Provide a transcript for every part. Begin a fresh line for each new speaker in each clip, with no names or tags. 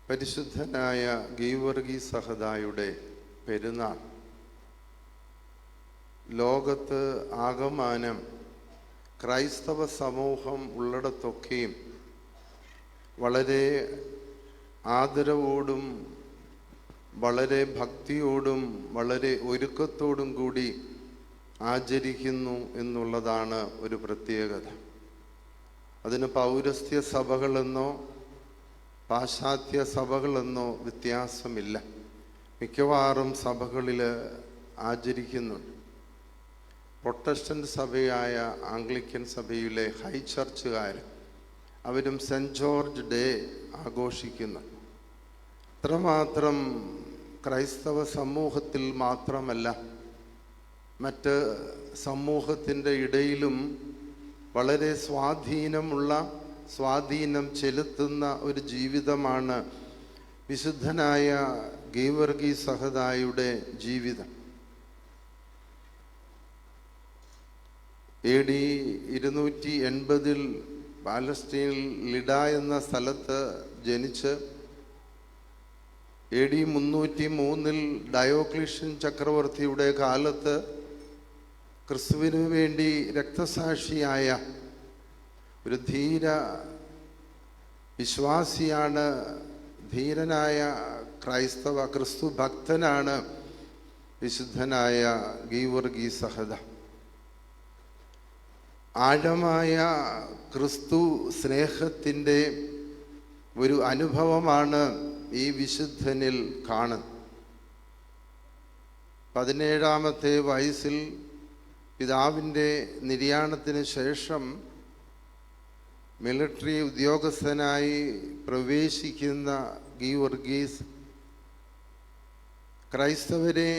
പരിശുദ്ധനായ ഗീവർഗീസ് സഹദായുടെ പെരുന്നാൾ ലോകത്ത് ആകമാനം ക്രൈസ്തവ സമൂഹം ഉള്ളിടത്തൊക്കെയും വളരെ ആദരവോടും വളരെ ഭക്തിയോടും വളരെ ഒരുക്കത്തോടും കൂടി ആചരിക്കുന്നു എന്നുള്ളതാണ് ഒരു പ്രത്യേകത. അതിന് പൗരസ്ത്യ സഭകളെന്നോ പാശ്ചാത്യ സഭകളെന്നോ വ്യത്യാസമില്ല. മിക്കവാറും സഭകളിൽ ആചരിക്കുന്നുണ്ട്. പ്രൊട്ടസ്റ്റന്റ് സഭയായ ആംഗ്ലിക്കൻ സഭയിലെ ഹൈ ചർച്ചുകാർ അവരും സെൻറ്റ് ജോർജ് ഡേ ആഘോഷിക്കുന്നു. അത്രമാത്രം ക്രൈസ്തവ സമൂഹത്തിൽ മാത്രമല്ല, മറ്റ് സമൂഹത്തിൻ്റെ ഇടയിലും വളരെ സ്വാധീനം ചെലുത്തുന്ന ഒരു ജീവിതമാണ് വിശുദ്ധനായ ഗീവർഗീസ് സഹദായുടെ ജീവിതം. AD 280 പാലസ്തീനിൽ ലിഡ എന്ന സ്ഥലത്ത് ജനിച്ച് AD 303 ഡയോക്ലീഷ്യൻ ചക്രവർത്തിയുടെ കാലത്ത് ക്രിസ്തുവിനു വേണ്ടി രക്തസാക്ഷിയായ ഒരു ധീര വിശ്വാസിയാണ്, ധീരനായ ക്രിസ്തു ഭക്തനാണ് വിശുദ്ധനായ ഗീവർഗീസ് സഹദ. ആഴമായ ക്രിസ്തു സ്നേഹത്തിൻ്റെ ഒരു അനുഭവമാണ് ഈ വിശുദ്ധനിൽ കാണുന്നത്. 17-ാമത്തെ വയസ്സിൽ പിതാവിൻ്റെ നിര്യാണത്തിന് ശേഷം മിലിട്ടറി ഉദ്യോഗസ്ഥനായി പ്രവേശിക്കുന്ന ഗീവർഗീസ് ക്രൈസ്തവരെ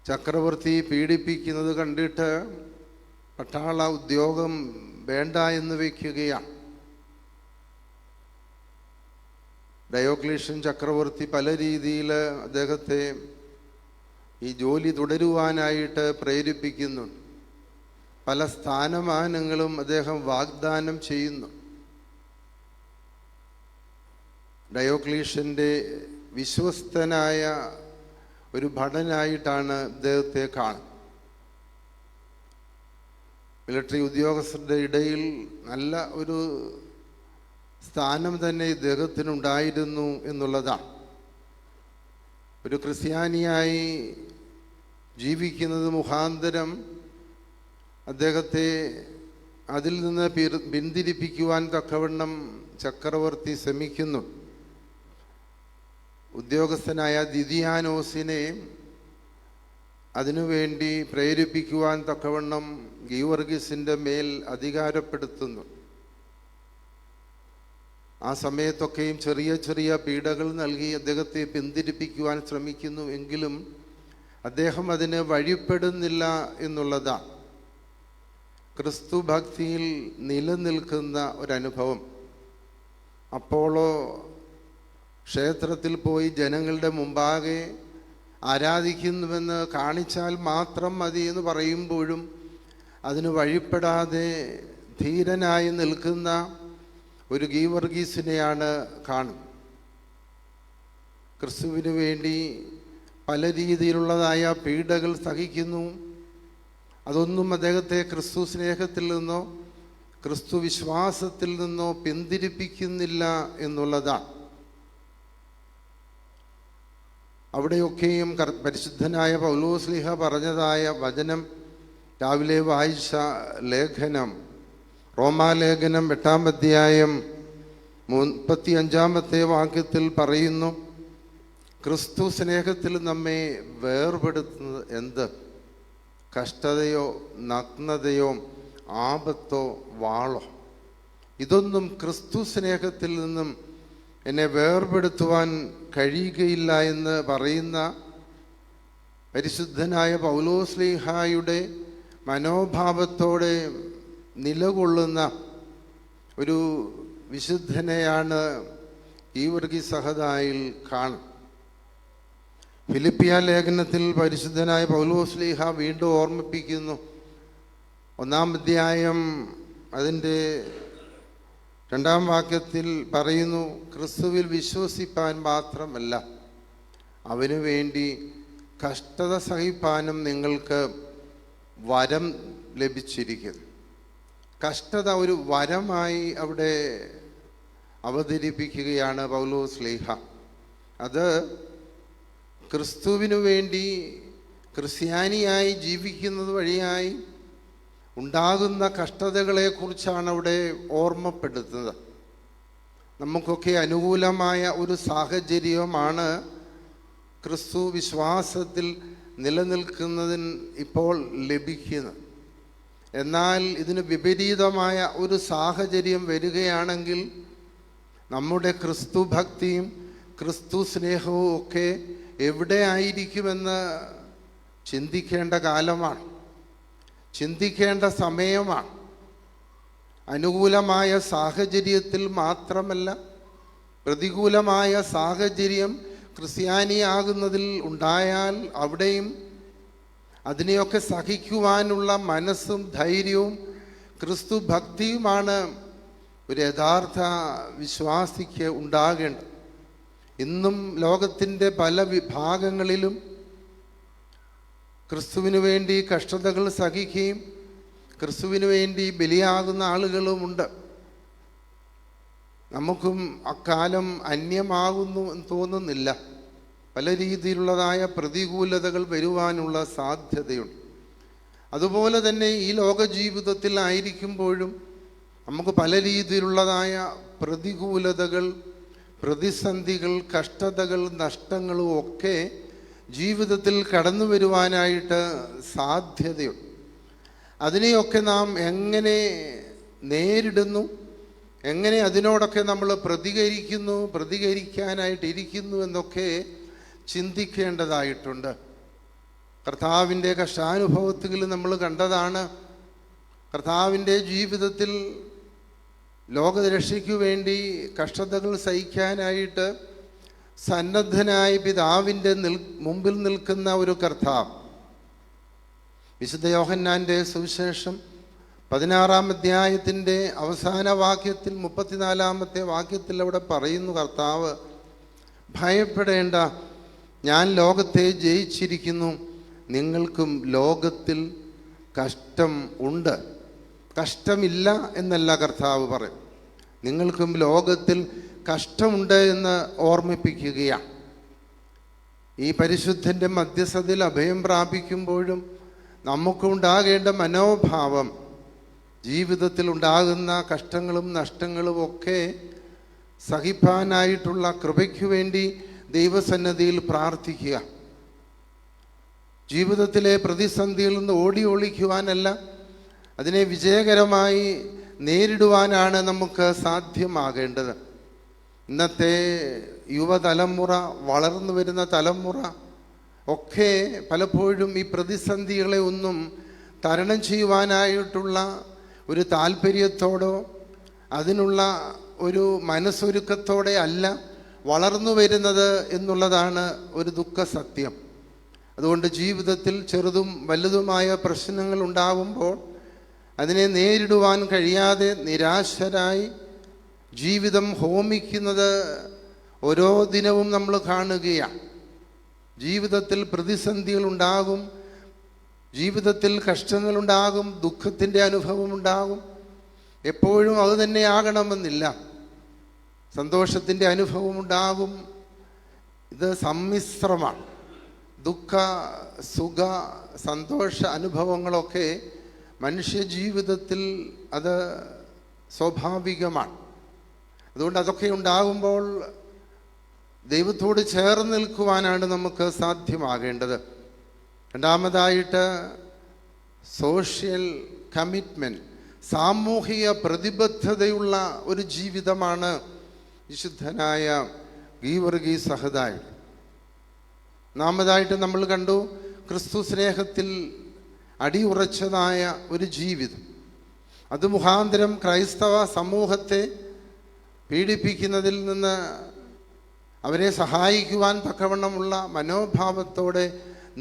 ചക്രവർത്തി പീഡിപ്പിക്കുന്നത് കണ്ടിട്ട് പട്ടാള ഉദ്യോഗം വേണ്ട എന്ന് വയ്ക്കുകയാണ്. ഡയോക്ലീഷ്യൻ ചക്രവർത്തി പല രീതിയിൽ അദ്ദേഹത്തെ ഈ ജോലി തുടരുവാനായിട്ട് പ്രേരിപ്പിക്കുന്നുണ്ട്. പല സ്ഥാനമാനങ്ങളും അദ്ദേഹം വാഗ്ദാനം ചെയ്യുന്നു. ഡയോക്ലീഷ്യൻ്റെ വിശ്വസ്തനായ ഒരു ഭടനായിട്ടാണ് അദ്ദേഹത്തെ കാണുന്നത്. മിലിട്ടറി ഉദ്യോഗസ്ഥരുടെ ഇടയിൽ നല്ല ഒരു സ്ഥാനം തന്നെ ഇദ്ദേഹത്തിനുണ്ടായിരുന്നു എന്നുള്ളതാണ്. ഒരു ക്രിസ്ത്യാനിയായി ജീവിക്കുന്നത് മുഖാന്തരം അദ്ദേഹത്തെ അതിൽ നിന്ന് പിന്തിരിപ്പിക്കുവാൻ തക്കവണ്ണം ചക്രവർത്തി ശ്രമിക്കുന്നു. ഉദ്യോഗസ്ഥനായ ദിദിയാനോസിനെ അതിനുവേണ്ടി പ്രേരിപ്പിക്കുവാൻ തക്കവണ്ണം ഗീവർഗീസിൻ്റെ മേൽ അധികാരപ്പെടുത്തുന്നു. ആ സമയത്തൊക്കെയും ചെറിയ ചെറിയ പീഡകൾ നൽകി അദ്ദേഹത്തെ പിന്തിരിപ്പിക്കുവാൻ ശ്രമിക്കുന്നു. എങ്കിലും അദ്ദേഹം അതിന് വഴിപ്പെടുന്നില്ല എന്നുള്ളതാണ്. ക്രിസ്തു ഭക്തിയിൽ നിലനിൽക്കുന്ന ഒരനുഭവം. അപ്പോളോ ക്ഷേത്രത്തിൽ പോയി ജനങ്ങളുടെ മുമ്പാകെ ആരാധിക്കുന്നുവെന്ന് കാണിച്ചാൽ മാത്രം മതി എന്ന് പറയുമ്പോഴും അതിന് വഴിപ്പെടാതെ ധീരനായി നിൽക്കുന്ന ഒരു ഗീവർഗീസിനെയാണ് കാണുന്നത്. ക്രിസ്തുവിന് വേണ്ടി പല രീതിയിലുള്ളതായ പീഡകൾ സഹിക്കുന്നു. അതൊന്നും അദ്ദേഹത്തെ ക്രിസ്തു സ്നേഹത്തിൽ നിന്നോ ക്രിസ്തു വിശ്വാസത്തിൽ നിന്നോ പിന്തിരിപ്പിക്കുന്നില്ല എന്നുള്ളതാണ്. അവിടെയൊക്കെയും പരിശുദ്ധനായ പൗലോസ്ലീഹ പറഞ്ഞതായ വചനം രാവിലെ വായിച്ച ലേഖനം, റോമാലേഖനം 8-ാം അധ്യായം 35-ാമത്തെ വാക്യത്തിൽ പറയുന്നു, ക്രിസ്തു സ്നേഹത്തിൽ നമ്മെ വേർപെടുത്തുന്നത് എന്ത്? കഷ്ടതയോ നഗ്നതയോ ആപത്തോ വാളോ? ഇതൊന്നും ക്രിസ്തു സ്നേഹത്തിൽ നിന്നും എന്നെ വേർപെടുത്തുവാൻ കഴിയുകയില്ല എന്ന് പറയുന്ന പരിശുദ്ധനായ പൗലോസ്ലീഹായുടെ മനോഭാവത്തോടെ നിലകൊള്ളുന്ന ഒരു വിശുദ്ധനെയാണ് ഗീവർഗീസ് സഹദായിൽ കാണും. ഫിലിപ്പിയ ലേഖനത്തിൽ പരിശുദ്ധനായ പൗലോസ്ലീഹ വീണ്ടും ഓർമ്മിപ്പിക്കുന്നു. 1-ാം അധ്യായം അതിൻ്റെ 2-ാം വാക്യത്തിൽ പറയുന്നു, ക്രിസ്തുവിൽ വിശ്വസിപ്പാൻ മാത്രമല്ല അവനു വേണ്ടി കഷ്ടത സഹിപ്പാനും നിങ്ങൾക്ക് വരം ലഭിച്ചിരിക്കുന്നു. കഷ്ടത ഒരു വരമായി അവിടെ അവതരിപ്പിക്കുകയാണ് പൗലോസ് ശ്ലീഹ. അത് ക്രിസ്തുവിനു വേണ്ടി ക്രിസ്ത്യാനിയായി ജീവിക്കുന്നത് വഴിയായി ഉണ്ടാകുന്ന കഷ്ടതകളെക്കുറിച്ചാണ് അവിടെ ഓർമ്മപ്പെടുത്തുന്നത്. നമുക്കൊക്കെ അനുകൂലമായ ഒരു സാഹചര്യമാണ് ക്രിസ്തു വിശ്വാസത്തിൽ നിലനിൽക്കുന്നതിന് ഇപ്പോൾ ലഭിക്കുന്നത്. എന്നാൽ ഇതിന് വിപരീതമായ ഒരു സാഹചര്യം വരികയാണെങ്കിൽ നമ്മുടെ ക്രിസ്തു ഭക്തിയും ക്രിസ്തു സ്നേഹവും ഒക്കെ എവിടെ ആയിരിക്കുമെന്ന് ചിന്തിക്കേണ്ട കാലമാണ്, ചിന്തിക്കേണ്ട സമയമാണ്. അനുകൂലമായ സാഹചര്യത്തിൽ മാത്രമല്ല, പ്രതികൂലമായ സാഹചര്യം ക്രിസ്ത്യാനിയാകുന്നതിൽ ഉണ്ടായാൽ അവിടെയും അതിനെയൊക്കെ സഹിക്കുവാനുള്ള മനസ്സും ധൈര്യവും ക്രിസ്തു ഭക്തിയുമാണ് ഒരു യഥാർത്ഥ വിശ്വാസിക്ക് ഉണ്ടാകേണ്ടത്. ഇന്നും ലോകത്തിൻ്റെ പല വിഭാഗങ്ങളിലും ക്രിസ്തുവിന് വേണ്ടി കഷ്ടതകൾ സഹിക്കുകയും ക്രിസ്തുവിന് വേണ്ടി ബലിയാകുന്ന ആളുകളുമുണ്ട്. നമുക്കും അക്കാലം അന്യമാകുന്നു എന്ന് തോന്നുന്നില്ല. പല രീതിയിലുള്ളതായ പ്രതികൂലതകൾ വരുവാനുള്ള സാധ്യതയുണ്ട്. അതുപോലെ തന്നെ ഈ ലോക ജീവിതത്തിലായിരിക്കുമ്പോഴും നമുക്ക് പല രീതിയിലുള്ളതായ പ്രതികൂലതകൾ, പ്രതിസന്ധികൾ, കഷ്ടതകൾ, നഷ്ടങ്ങളും ഒക്കെ ജീവിതത്തിൽ കടന്നു വരുവാനായിട്ട് സാധ്യതയുണ്ട്. അതിനെയൊക്കെ നാം എങ്ങനെ നേരിടുന്നു, എങ്ങനെ അതിനോടൊക്കെ നമ്മൾ പ്രതികരിക്കാനായിട്ടിരിക്കുന്നു എന്നൊക്കെ ചിന്തിക്കേണ്ടതായിട്ടുണ്ട്. കർത്താവിൻ്റെ കഷ്ടാനുഭവത്തിൽ നമ്മൾ കണ്ടതാണ്, കർത്താവിൻ്റെ ജീവിതത്തിൽ ലോകരക്ഷയ്ക്കു വേണ്ടി കഷ്ടതകൾ സഹിക്കാനായിട്ട് സന്നദ്ധനായി പിതാവിൻ്റെ മുമ്പിൽ നിൽക്കുന്ന ഒരു കർത്താവ്. വിശുദ്ധ യോഹന്നാൻ്റെ സുവിശേഷം 16-ാം അധ്യായത്തിൻ്റെ അവസാന വാക്യത്തിൽ 34-ാമത്തെ വാക്യത്തിൽ അവിടെ പറയുന്നു, കർത്താവ് ഭയപ്പെടേണ്ട, ഞാൻ ലോകത്തെ ജയിച്ചിരിക്കുന്നു, നിങ്ങൾക്കും ലോകത്തിൽ കഷ്ടം ഉണ്ട്. കഷ്ടമില്ല എന്നല്ല കർത്താവ് പറയും, നിങ്ങൾക്കും ലോകത്തിൽ കഷ്ടമുണ്ട് എന്ന് ഓർമ്മിപ്പിക്കുകയാണ്. ഈ പരിശുദ്ധൻ്റെ മധ്യസ്ഥതയിൽ അഭയം പ്രാപിക്കുമ്പോഴും നമുക്കുണ്ടാകേണ്ട മനോഭാവം ജീവിതത്തിൽ ഉണ്ടാകുന്ന കഷ്ടങ്ങളും നഷ്ടങ്ങളും ഒക്കെ സഹിപ്പാനായിട്ടുള്ള കൃപയ്ക്കു വേണ്ടി ദൈവസന്നിധിയിൽ പ്രാർത്ഥിക്കുക. ജീവിതത്തിലെ പ്രതിസന്ധിയിൽ നിന്ന് ഓടി ഒളിക്കുവാനല്ല, അതിനെ വിജയകരമായി നേരിടുവാനാണ് നമുക്ക് സാധ്യമാകേണ്ടത്. ഇന്നത്തെ യുവതലമുറ, വളർന്നു വരുന്ന തലമുറ ഒക്കെ പലപ്പോഴും ഈ പ്രതിസന്ധികളെ ഒന്നും തരണം ചെയ്യുവാനായിട്ടുള്ള ഒരു താല്പര്യത്തോടോ അതിനുള്ള ഒരു മനസ്സൊരുക്കത്തോടെ അല്ല വളർന്നു വരുന്നത് എന്നുള്ളതാണ് ഒരു ദുഃഖസത്യം. അതുകൊണ്ട് ജീവിതത്തിൽ ചെറുതും വലുതുമായ പ്രശ്നങ്ങൾ ഉണ്ടാകുമ്പോൾ അതിനെ നേരിടുവാൻ കഴിയാതെ നിരാശരായി ജീവിതം ഹോമിക്കുന്നത് ഓരോ ദിനവും നമ്മൾ കാണുകയാണ്. ജീവിതത്തിൽ പ്രതിസന്ധികൾ ഉണ്ടാകും, ജീവിതത്തിൽ കഷ്ടങ്ങളുണ്ടാകും, ദുഃഖത്തിൻ്റെ അനുഭവമുണ്ടാകും. എപ്പോഴും അത് തന്നെ ആകണമെന്നില്ല, സന്തോഷത്തിൻ്റെ അനുഭവമുണ്ടാകും. ഇത് സമ്മിശ്രമാണ്. ദുഃഖ, സുഖ, സന്തോഷ അനുഭവങ്ങളൊക്കെ മനുഷ്യ ജീവിതത്തിൽ അത് സ്വാഭാവികമാണ്. അതുകൊണ്ട് അതൊക്കെ ഉണ്ടാകുമ്പോൾ ദൈവത്തോട് ചേർന്ന് നിൽക്കുവാനാണ് നമുക്ക് സാധ്യമാകേണ്ടത്. രണ്ടാമതായിട്ട് സോഷ്യൽ കമ്മിറ്റ്മെൻറ്റ്, സാമൂഹിക പ്രതിബദ്ധതയുള്ള ഒരു ജീവിതമാണ് വിശുദ്ധനായ ഗീവർഗീസ് സഹദായി. ഒന്നാമതായിട്ട് നമ്മൾ കണ്ടു ക്രിസ്തു സ്നേഹത്തിൽ അടിയുറച്ചതായ ഒരു ജീവിതം. അത് മുഖാന്തരം ക്രൈസ്തവ സമൂഹത്തെ പീഡിപ്പിക്കുന്നതിൽ നിന്ന് അവരെ സഹായിക്കുവാൻ തക്കവണ്ണമുള്ള മനോഭാവത്തോടെ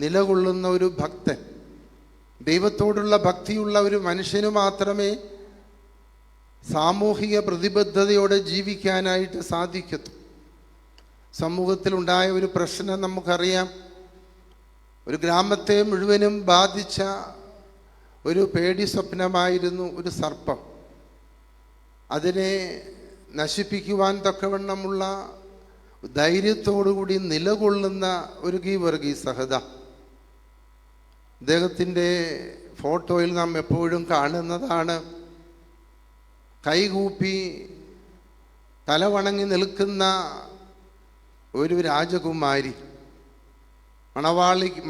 നിലകൊള്ളുന്ന ഒരു ഭക്തൻ. ദൈവത്തോടുള്ള ഭക്തിയുള്ള ഒരു മനുഷ്യന് മാത്രമേ സാമൂഹിക പ്രതിബദ്ധതയോടെ ജീവിക്കാനായിട്ട് സാധിക്കത്തു. സമൂഹത്തിലുണ്ടായ ഒരു പ്രശ്നം നമുക്കറിയാം. ഒരു ഗ്രാമത്തെ മുഴുവനും ബാധിച്ച ഒരു പേടി സ്വപ്നമായിരുന്നു ഒരു സർപ്പം. അതിനെ നശിപ്പിക്കുവാൻ തക്കവണ്ണമുള്ള ധൈര്യത്തോടുകൂടി നിലകൊള്ളുന്ന ഒരു ഗീവർഗീസ് സഹദ. അദ്ദേഹത്തിൻ്റെ ഫോട്ടോയിൽ നാം എപ്പോഴും കാണുന്നതാണ്. കൈകൂപ്പി തലവണങ്ങി നിൽക്കുന്ന ഒരു രാജകുമാരി,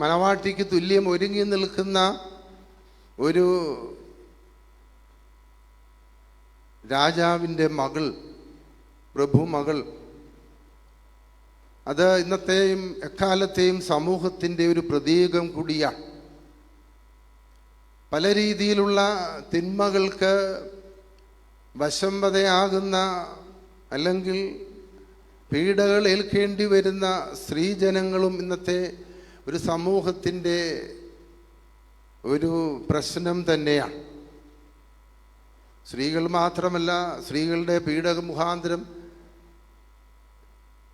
മണവാട്ടിക്ക് തുല്യം ഒരുങ്ങി നിൽക്കുന്ന ഒരു രാജാവിൻ്റെ മകൾ, പ്രഭുമകൾ. അത് ഇന്നത്തെയും എക്കാലത്തെയും സമൂഹത്തിൻ്റെ ഒരു പ്രതീകം കൂടിയാണ്. പല രീതിയിലുള്ള തിന്മകൾക്ക് വശംവദയാകുന്ന അല്ലെങ്കിൽ പീഡകൾ ഏൽക്കേണ്ടി വരുന്ന സ്ത്രീജനങ്ങളും ഇന്നത്തെ ഒരു സമൂഹത്തിൻ്റെ ഒരു പ്രശ്നം തന്നെയാണ്. സ്ത്രീകൾ മാത്രമല്ല, സ്ത്രീകളുടെ പീഡക മുഖാന്തരം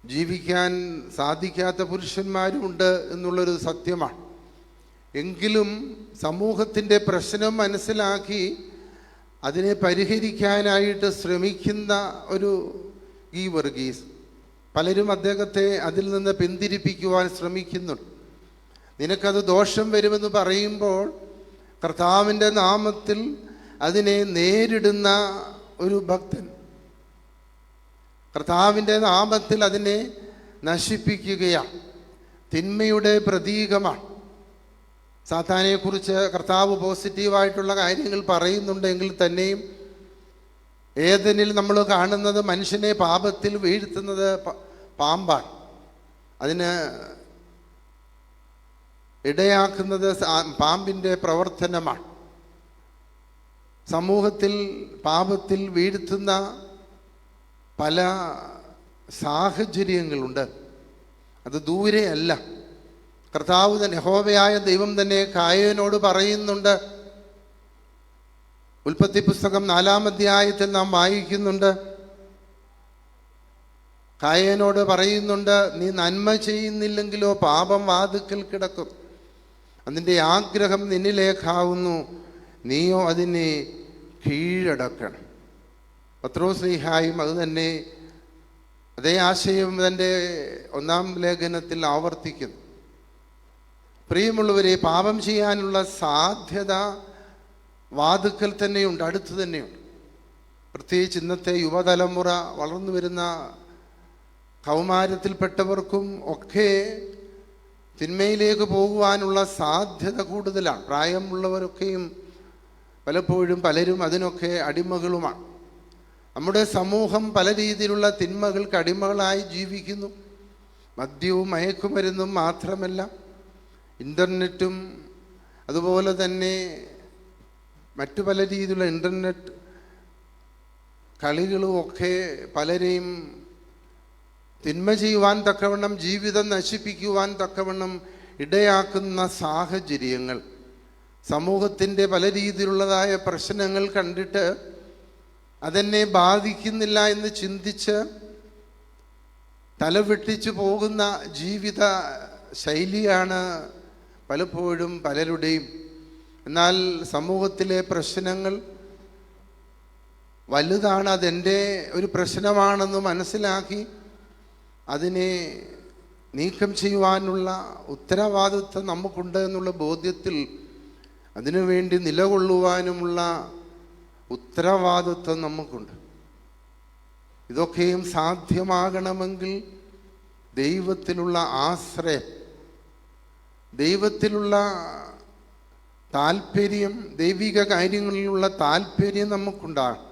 ജീവിക്കാൻ സാധിക്കാത്ത പുരുഷന്മാരുമുണ്ട് എന്നുള്ളൊരു സത്യമാണ്. എങ്കിലും സമൂഹത്തിൻ്റെ പ്രശ്നം മനസ്സിലാക്കി അതിനെ പരിഹരിക്കാനായിട്ട് ശ്രമിക്കുന്ന ഒരു ഗീവർഗീസ്. പലരും അദ്ദേഹത്തെ അതിൽ നിന്ന് പിന്തിരിപ്പിക്കുവാൻ ശ്രമിക്കുന്നുണ്ട്. നിനക്കത് ദോഷം വരുമെന്ന് പറയുമ്പോൾ കർത്താവിൻ്റെ നാമത്തിൽ അതിനെ നേരിടുന്ന ഒരു ഭക്തൻ, കർത്താവിൻ്റെ നാമത്തിൽ അതിനെ നശിപ്പിക്കുകയാണ്. തിന്മയുടെ പ്രതീകമാണ്. സാത്താനെക്കുറിച്ച് കർത്താവ് പോസിറ്റീവായിട്ടുള്ള കാര്യങ്ങൾ പറയുന്നുണ്ടെങ്കിൽ തന്നെയും ഏദനിൽ നമ്മൾ കാണുന്നത് മനുഷ്യനെ പാപത്തിൽ വീഴ്ത്തുന്നത് പാമ്പാണ്. അതിന് ഇടയാക്കുന്നത് പാമ്പിൻ്റെ പ്രവർത്തനമാണ്. സമൂഹത്തിൽ പാപത്തിൽ വീഴ്ത്തുന്ന പല സാഹചര്യങ്ങളുണ്ട്. അത് ദൂരെയല്ല. കർത്താവ് തന്നെ, യഹോവയായ ദൈവം തന്നെ കായനോട് പറയുന്നുണ്ട്. ഉൽപ്പത്തി പുസ്തകം 4-ാം അധ്യായത്തിൽ നാം വായിക്കുന്നുണ്ട്. കായനോട് പറയുന്നുണ്ട്, നീ നന്മ ചെയ്യുന്നില്ലെങ്കിലോ പാപം വാതിക്കൽ കിടക്കും, അതിൻ്റെ ആഗ്രഹം നിന്നിലേക്കാവുന്നു, നീയോ അതിനെ കീഴടക്കണം. പത്രോസ്ലീഹായും അത് തന്നെ അതേ ആശയം തൻ്റെ 1-ാം ലേഖനത്തിൽ ആവർത്തിക്കുന്നു. പ്രിയമുള്ളവരെ, പാപം ചെയ്യാനുള്ള സാധ്യത വാതുക്കൽ തന്നെയുണ്ട്, അടുത്ത് തന്നെയുണ്ട്. പ്രത്യേകിച്ച് ഇന്നത്തെ യുവതലമുറ, വളർന്നു വരുന്ന കൗമാരത്തിൽപ്പെട്ടവർക്കും ഒക്കെ തിന്മയിലേക്ക് പോകുവാനുള്ള സാധ്യത കൂടുതലാണ്. പ്രായമുള്ളവരൊക്കെയും പലപ്പോഴും പലരും അതിനൊക്കെ അടിമകളുമാണ്. നമ്മുടെ സമൂഹം പല രീതിയിലുള്ള തിന്മകൾക്ക് അടിമകളായി ജീവിക്കുന്നു. മദ്യവും മയക്കുമരുന്നും മാത്രമല്ല, ഇൻ്റർനെറ്റും അതുപോലെ തന്നെ മറ്റു പല രീതിയിലുള്ള ഇൻ്റർനെറ്റ് കളികളും ഒക്കെ പലരെയും തിന്മ ചെയ്യുവാൻ തക്കവണ്ണം, ജീവിതം നശിപ്പിക്കുവാൻ തക്കവണ്ണം ഇടയാക്കുന്ന സാഹചര്യങ്ങൾ, സമൂഹത്തിൻ്റെ പല രീതിയിലുള്ളതായ പ്രശ്നങ്ങൾ കണ്ടിട്ട് അതെന്നെ ബാധിക്കുന്നില്ല എന്ന് ചിന്തിച്ച് തലവെട്ടിച്ചു പോകുന്ന ജീവിത ശൈലിയാണ് പലപ്പോഴും പലരുടെയും. എന്നാൽ സമൂഹത്തിലെ പ്രശ്നങ്ങൾ വലുതാണ്, അതെൻ്റെ ഒരു പ്രശ്നമാണെന്ന് മനസ്സിലാക്കി അതിനെ നീക്കം ചെയ്യുവാനുള്ള ഉത്തരവാദിത്വം നമുക്കുണ്ട് എന്നുള്ള ബോധ്യത്തിൽ അതിനുവേണ്ടി നിലകൊള്ളുവാനുമുള്ള ഉത്തരവാദിത്വം നമുക്കുണ്ട്. ഇതൊക്കെയും സാധ്യമാകണമെങ്കിൽ ദൈവത്തിലുള്ള ആശ്രയം, ദൈവത്തിലുള്ള താല്പര്യം, ദൈവിക കാര്യങ്ങളിലുള്ള താല്പര്യം നമുക്കുണ്ടാകും.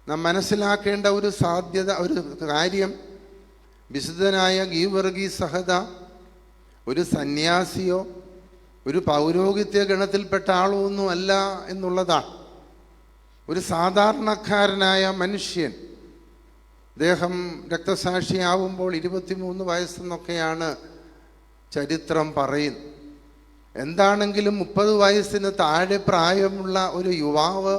നാം മനസ്സിലാക്കേണ്ട ഒരു സാധ്യത, ഒരു കാര്യം, വിശുദ്ധനായ ഗീവർഗീസ് സഹദ ഒരു സന്യാസിയോ ഒരു പൗരോഹിത്യ ഗണത്തിൽപ്പെട്ട ആളോ ഒന്നും അല്ല എന്നുള്ളതാണ്. ഒരു സാധാരണക്കാരനായ മനുഷ്യൻ. അദ്ദേഹം രക്തസാക്ഷിയാവുമ്പോൾ 23 വയസ്സെന്നൊക്കെയാണ് ചരിത്രം പറയുന്നത്. എന്താണെങ്കിലും 30 വയസ്സിന് താഴെ പ്രായമുള്ള ഒരു യുവാവ്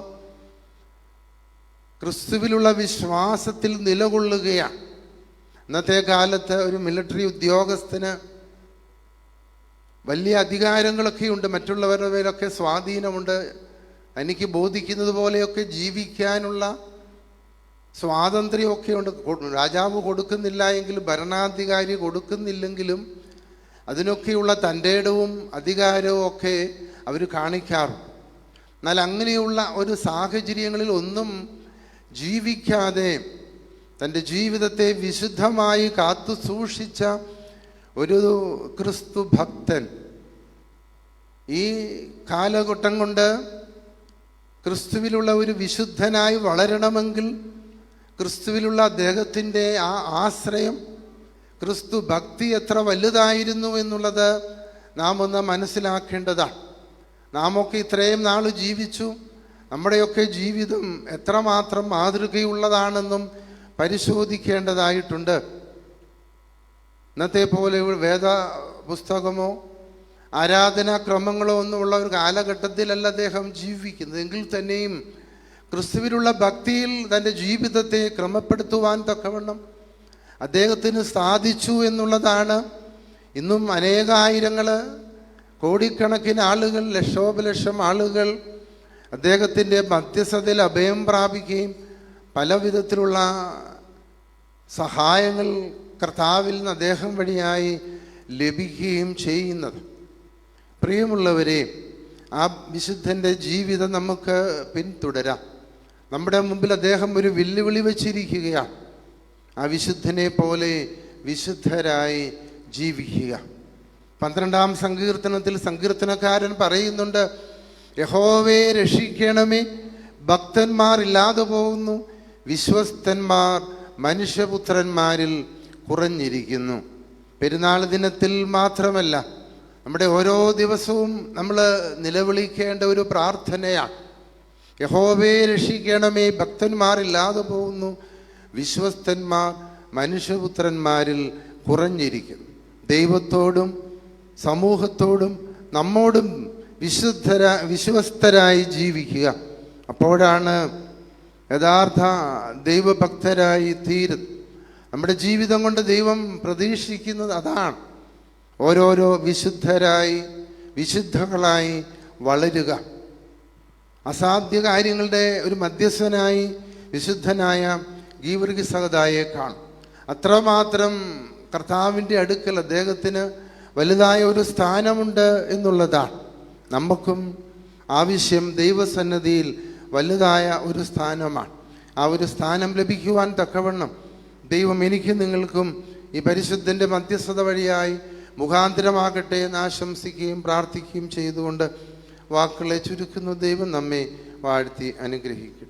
ക്രിസ്തുവിലുള്ള വിശ്വാസത്തിൽ നിലകൊള്ളുകയാണ്. ഇന്നത്തെ കാലത്ത് ഒരു മിലിറ്ററി ഉദ്യോഗസ്ഥന് വലിയ അധികാരങ്ങളൊക്കെയുണ്ട്, മറ്റുള്ളവരുടെ മേലൊക്കെ സ്വാധീനമുണ്ട്, എനിക്ക് ബോധിക്കുന്നത് പോലെയൊക്കെ ജീവിക്കാനുള്ള സ്വാതന്ത്ര്യമൊക്കെ ഉണ്ട്. രാജാവ് കൊടുക്കുന്നില്ല എങ്കിലും, ഭരണാധികാരി കൊടുക്കുന്നില്ലെങ്കിലും അതിനൊക്കെയുള്ള തൻ്റെ ഇടവും അധികാരവും ഒക്കെ അവർ കാണിക്കാറുണ്ട്. എന്നാൽ അങ്ങനെയുള്ള ഒരു സാഹചര്യങ്ങളിൽ ഒന്നും ജീവിക്കാതെ തൻ്റെ ജീവിതത്തെ വിശുദ്ധമായി കാത്തു സൂക്ഷിച്ച ഒരു ക്രിസ്തു ഭക്തൻ ഈ കാലഘട്ടം കൊണ്ട് ക്രിസ്തുവിലുള്ള ഒരു വിശുദ്ധനായി വളരണമെങ്കിൽ ക്രിസ്തുവിലുള്ള അദ്ദേഹത്തിൻ്റെ ആ ആശ്രയം, ക്രിസ്തു ഭക്തി എത്ര വലുതായിരുന്നു എന്നുള്ളത് നാം ഒന്ന് മനസ്സിലാക്കേണ്ടതാണ്. നാമൊക്കെ ഇത്രയും നാൾ ജീവിച്ചു, നമ്മുടെയൊക്കെ ജീവിതം എത്രമാത്രം മാതൃകയുള്ളതാണെന്നും പരിശോധിക്കേണ്ടതായിട്ടുണ്ട്. ഇന്നത്തെ പോലെ വേദ പുസ്തകമോ ആരാധനാക്രമങ്ങളോ ഒന്നുമുള്ള ഒരു കാലഘട്ടത്തിലല്ല അദ്ദേഹം ജീവിക്കുന്നത്. എങ്കിൽ തന്നെയും ക്രിസ്തുവിലുള്ള ഭക്തിയിൽ തൻ്റെ ജീവിതത്തെ ക്രമപ്പെടുത്തുവാൻ തക്കവണ്ണം അദ്ദേഹത്തിന് സാധിച്ചു എന്നുള്ളതാണ്. ഇന്നും അനേകായിരങ്ങൾ, കോടിക്കണക്കിന് ആളുകൾ, ലക്ഷോപലക്ഷം ആളുകൾ അദ്ദേഹത്തിൻ്റെ മധ്യസ്ഥതയിൽ അഭയം പ്രാപിക്കുകയും പല വിധത്തിലുള്ള സഹായങ്ങൾ കർത്താവിൽ നിന്ന് അദ്ദേഹം വഴിയായി ലഭിക്കുകയും ചെയ്യുന്നത്. പ്രിയമുള്ളവരെ, ആ വിശുദ്ധൻ്റെ ജീവിതം നമുക്ക് പിന്തുടരാം. നമ്മുടെ മുമ്പിൽ അദ്ദേഹം ഒരു വെല്ലുവിളി വച്ചിരിക്കുകയാണ്. ആ വിശുദ്ധനെ പോലെ വിശുദ്ധരായി ജീവിക്കുക. 12-ാം സങ്കീർത്തനത്തിൽ സങ്കീർത്തനക്കാരൻ പറയുന്നുണ്ട്, യഹോവേ രക്ഷിക്കണമേ, ഭക്തന്മാർ ഇല്ലാതെ പോകുന്നു, വിശ്വസ്തന്മാർ മനുഷ്യപുത്രന്മാരിൽ കുറഞ്ഞിരിക്കുന്നു. പെരുന്നാൾ ദിനത്തിൽ മാത്രമല്ല, നമ്മുടെ ഓരോ ദിവസവും നമ്മൾ നിലവിളിക്കേണ്ട ഒരു പ്രാർത്ഥനയാണ്. യഹോവേ രക്ഷിക്കണമേ, ഭക്തന്മാരില്ലാതെ പോകുന്നു, വിശ്വസ്തന്മാർ മനുഷ്യപുത്രന്മാരിൽ കുറഞ്ഞിരിക്കുന്നു. ദൈവത്തോടും സമൂഹത്തോടും നമ്മോടും വിശ്വസ്തരായി ജീവിക്കുക. അപ്പോഴാണ് യഥാർത്ഥ ദൈവഭക്തരായി തീരുന്നത്. നമ്മുടെ ജീവിതം കൊണ്ട് ദൈവം പ്രതീക്ഷിക്കുന്നത് അതാണ്. ഓരോരോ വിശുദ്ധകളായി വളരുക. അസാധ്യ കാര്യങ്ങളുടെ ഒരു മധ്യസ്ഥനായി വിശുദ്ധനായ ഗീവർഗീസ് സഹദായെ കാണും. അത്രമാത്രം കർത്താവിൻ്റെ അടുക്കൽ അദ്ദേഹത്തിന് വലുതായ ഒരു സ്ഥാനമുണ്ട് എന്നുള്ളതാണ്. നമുക്കും ആവശ്യം ദൈവസന്നിധിയിൽ വലുതായ ഒരു സ്ഥാനമാണ്. ആ ഒരു സ്ഥാനം ലഭിക്കുവാൻ തക്കവണ്ണം ദൈവം എനിക്കും നിങ്ങൾക്കും ഈ പരിശുദ്ധൻ്റെ മധ്യസ്ഥത വഴിയായി മുഖാന്തരമാകട്ടെ എന്ന് ആശംസിക്കുകയും പ്രാർത്ഥിക്കുകയും ചെയ്തുകൊണ്ട് വാക്കുകളെ ചുരുക്കുന്നു. ദൈവം നമ്മെ വാഴ്ത്തി അനുഗ്രഹിക്കും.